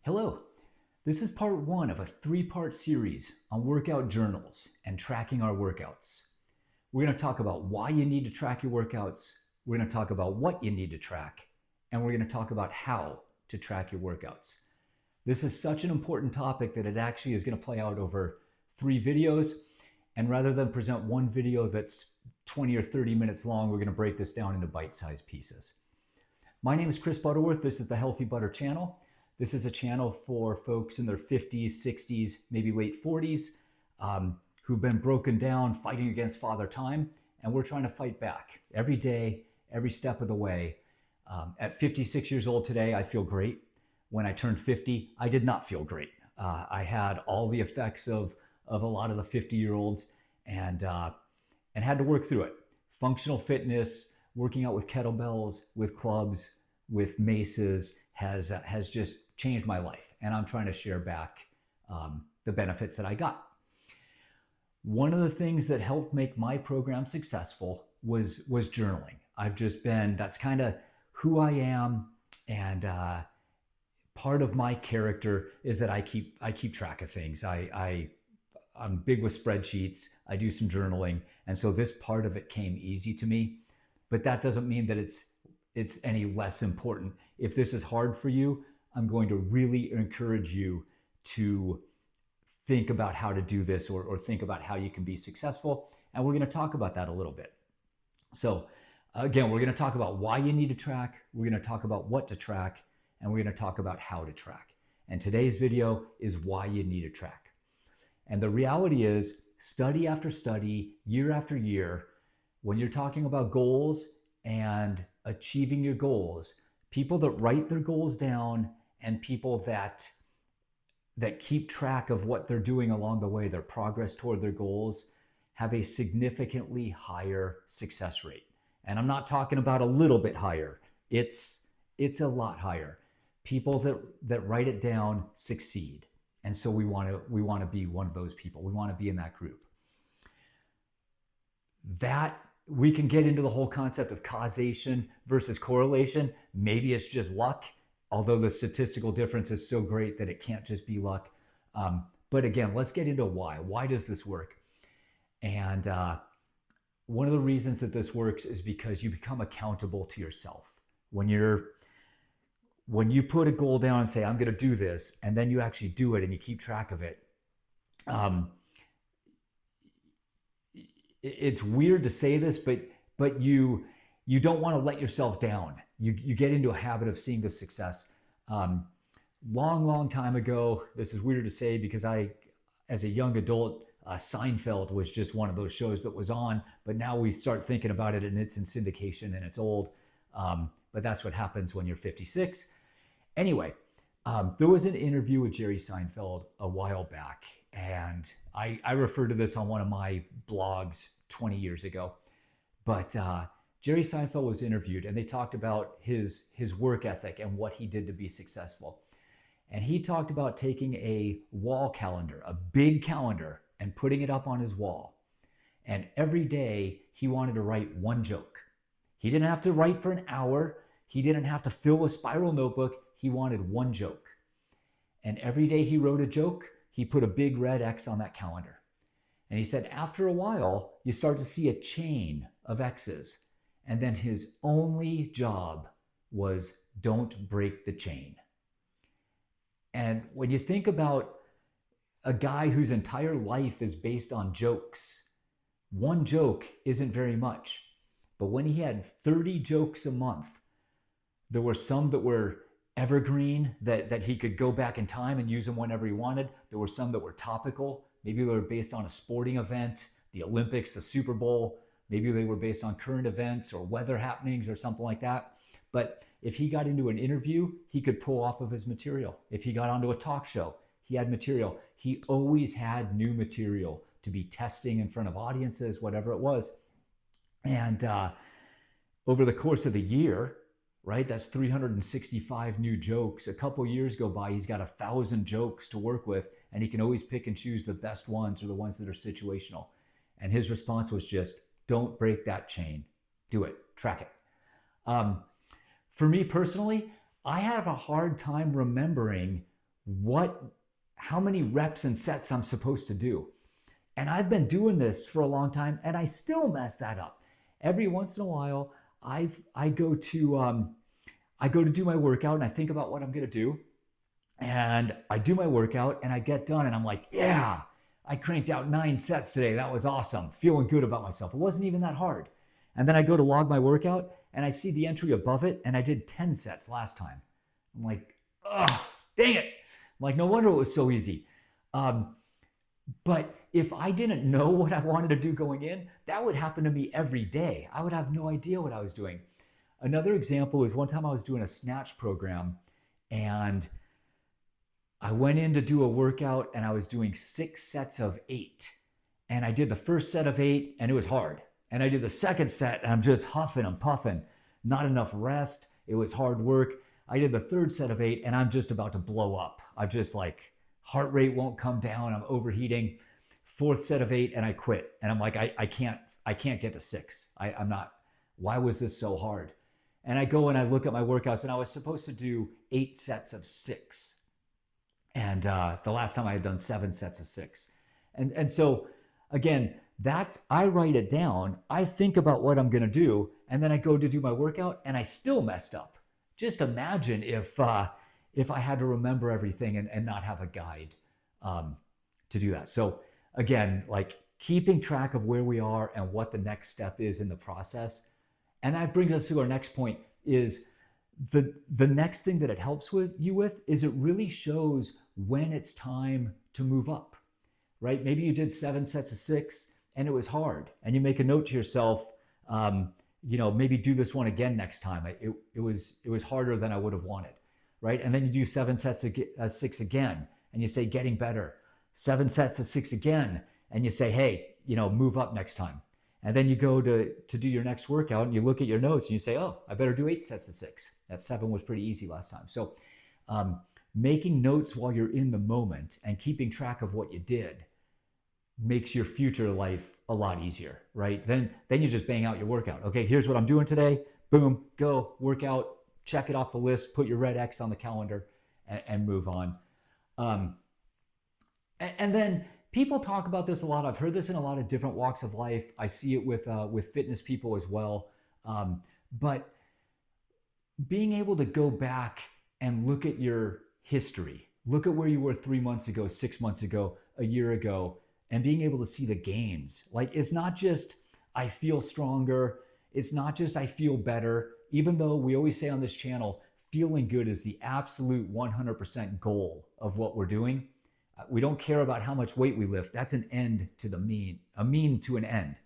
Hello, this is part one of a three-part series on workout journals and tracking our workouts. We're going to talk about why you need to track your workouts, we're going to talk about what you need to track, and we're going to talk about how to track your workouts. This is such an important topic that it actually is going to play out over 3 videos, and rather than present one video that's 20 or 30 minutes long, we're going to break this down into bite-sized pieces. My name is Chris Butterworth. This is the Healthy Butter channel. This is a channel for folks in their 50s, 60s, maybe late 40s, who've been broken down fighting against Father Time, and we're trying to fight back every day, every step of the way. At 56 years old today, I feel great. When I turned 50, I did not feel great. I had all the effects of a lot of the 50-year-olds and had to work through it. Functional fitness, working out with kettlebells, with clubs, with maces has just changed my life, and I'm trying to share back the benefits that I got. One of the things that helped make my program successful was journaling. That's kind of who I am, and part of my character is that I keep track of things. I'm big with spreadsheets. I do some journaling, and so this part of it came easy to me. But that doesn't mean that it's any less important. If this is hard for you, I'm going to really encourage you to think about how to do this or think about how you can be successful. And we're going to talk about that a little bit. So again, we're going to talk about why you need to track. We're going to talk about what to track, and we're going to talk about how to track. And today's video is why you need to track. And the reality is, study after study, year after year, when you're talking about goals and achieving your goals, people that write their goals down and people that keep track of what they're doing along the way, their progress toward their goals, have a significantly higher success rate. And I'm not talking about a little bit higher. It's a lot higher. People that write it down succeed. And so we want to be one of those people. We want to be in that group. That we can get into the whole concept of causation versus correlation. Maybe it's just luck, although the statistical difference is so great that it can't just be luck. But again, let's get into why. Why does this work? And one of the reasons that this works is because you become accountable to yourself. When you put a goal down and say, I'm going to do this, and then you actually do it and you keep track of it, it's weird to say this, but you don't want to let yourself down. You get into a habit of seeing the success. Long time ago, this is weird to say because as a young adult, Seinfeld was just one of those shows that was on, but now we start thinking about it and it's in syndication and it's old. But that's what happens when you're 56. Anyway, there was an interview with Jerry Seinfeld a while back, and I referred to this on one of my blogs 20 years ago. But Jerry Seinfeld was interviewed, and they talked about his work ethic and what he did to be successful. And he talked about taking a wall calendar, a big calendar, and putting it up on his wall. And every day he wanted to write one joke. He didn't have to write for an hour. He didn't have to fill a spiral notebook. He wanted one joke. And every day he wrote a joke, he put a big red X on that calendar. And he said, after a while, you start to see a chain of X's. And then his only job was don't break the chain. And when you think about a guy whose entire life is based on jokes, one joke isn't very much. But when he had 30 jokes a month, there were some that were evergreen, that he could go back in time and use them whenever he wanted. There were some that were topical. Maybe they were based on a sporting event, the Olympics, the Super Bowl. Maybe they were based on current events or weather happenings or something like that. But if he got into an interview, he could pull off of his material. If he got onto a talk show, he had material. He always had new material to be testing in front of audiences, whatever it was. And over the course of the year, right, that's 365 new jokes. A couple years go by, he's got 1,000 jokes to work with, and he can always pick and choose the best ones or the ones that are situational. And his response was just, don't break that chain. Do it. Track it. For me personally, I have a hard time remembering how many reps and sets I'm supposed to do. And I've been doing this for a long time, and I still mess that up. Every once in a while, I go to do my workout, and I think about what I'm gonna do, and I do my workout, and I get done, and I'm like, yeah, I cranked out 9 sets today. That was awesome. Feeling good about myself. It wasn't even that hard. And then I go to log my workout, and I see the entry above it, and I did 10 sets last time. I'm like, oh, dang it. I'm like, no wonder it was so easy. But if I didn't know what I wanted to do going in, that would happen to me every day. I would have no idea what I was doing. Another example is one time I was doing a snatch program, and I went in to do a workout, and I was doing 6 sets of 8. And I did the first set of 8, and it was hard. And I did the second set, and I'm just huffing and puffing. Not enough rest. It was hard work. I did the third set of 8, and I'm just about to blow up. I'm just like, heart rate won't come down. I'm overheating. Fourth set of 8, and I quit. And I'm like, I can't get to 6. I'm not. Why was this so hard? And I go and I look at my workouts, and I was supposed to do 8 sets of 6. And the last time I had done 7 sets of 6. And so, again, I write it down. I think about what I'm going to do, and then I go to do my workout, and I still messed up. Just imagine if I had to remember everything and not have a guide to do that. So again, like keeping track of where we are and what the next step is in the process. And that brings us to our next point is the next thing that it helps you with is it really shows when it's time to move up, right? Maybe you did 7 sets of 6 and it was hard, and you make a note to yourself, maybe do this one again next time. It was harder than I would have wanted, right? And then you do 7 sets of 6 again, and you say getting better. 7 sets of 6 again, and you say, hey, move up next time. And then you go to do your next workout, and you look at your notes, and you say, oh, I better do 8 sets of 6. That 7 was pretty easy last time. So making notes while you're in the moment and keeping track of what you did makes your future life a lot easier, right? Then you just bang out your workout. Okay, here's what I'm doing today. Boom, go, workout, check it off the list, put your red X on the calendar, and move on. And then people talk about this a lot. I've heard this in a lot of different walks of life. I see it with fitness people as well. But being able to go back and look at your history, look at where you were 3 months ago, 6 months ago, a year ago, and being able to see the gains. Like, it's not just I feel stronger. It's not just I feel better. Even though we always say on this channel, feeling good is the absolute 100% goal of what we're doing. We don't care about how much weight we lift. That's an end to the mean, a mean to an end.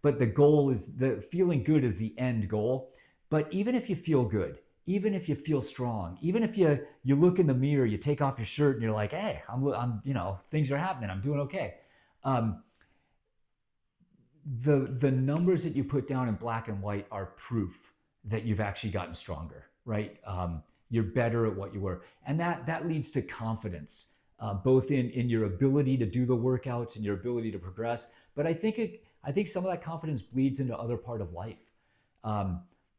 But the goal is, the feeling good is the end goal. But even if you feel good, even if you feel strong, even if you look in the mirror, you take off your shirt and you're like, hey, I'm things are happening. I'm doing okay. The numbers that you put down in black and white are proof that you've actually gotten stronger, right? You're better at what you were. And that leads to confidence, both in your ability to do the workouts and your ability to progress. But I think some of that confidence bleeds into other part of life.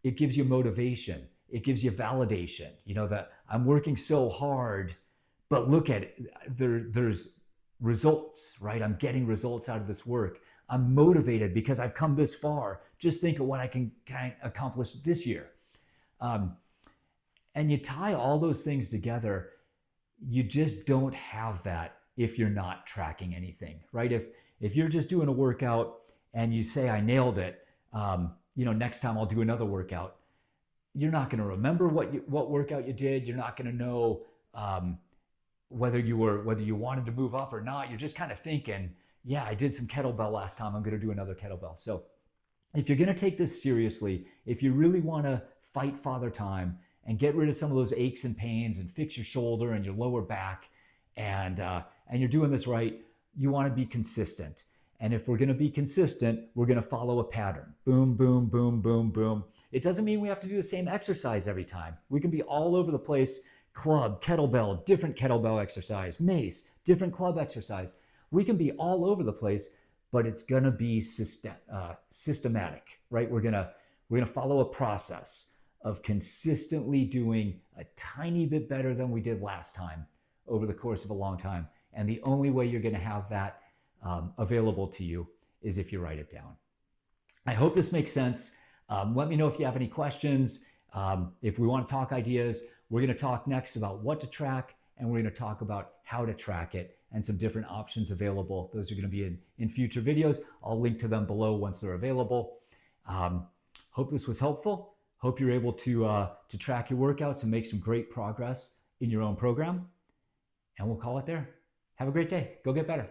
It gives you motivation. It gives you validation, that I'm working so hard, but look at it, there's results, right? I'm getting results out of this work. I'm motivated because I've come this far. Just think of what I can accomplish this year. And you tie all those things together, you just don't have that if you're not tracking anything, right? If you're just doing a workout and you say, I nailed it, next time I'll do another workout, you're not going to remember what workout you did. You're not going to know whether you wanted to move up or not. You're just kind of thinking, yeah, I did some kettlebell last time. I'm going to do another kettlebell. So if you're going to take this seriously, if you really want to fight Father Time and get rid of some of those aches and pains and fix your shoulder and your lower back, and you're doing this right, you want to be consistent. And if we're going to be consistent, we're going to follow a pattern. Boom, boom, boom, boom, boom. It doesn't mean we have to do the same exercise every time. We can be all over the place. Club, kettlebell, different kettlebell exercise, mace, different club exercise. We can be all over the place, but it's going to be systematic, right? We're going to follow a process. of consistently doing a tiny bit better than we did last time over the course of a long time. And the only way you're going to have that available to you is if you write it down. I hope this makes sense. Let me know if you have any questions. If we want to talk ideas, we're going to talk next about what to track, and we're going to talk about how to track it and some different options available. Those are going to be in future videos. I'll link to them below once they're available. Hope this was helpful. Hope you're able to track your workouts and make some great progress in your own program. And we'll call it there. Have a great day. Go get better.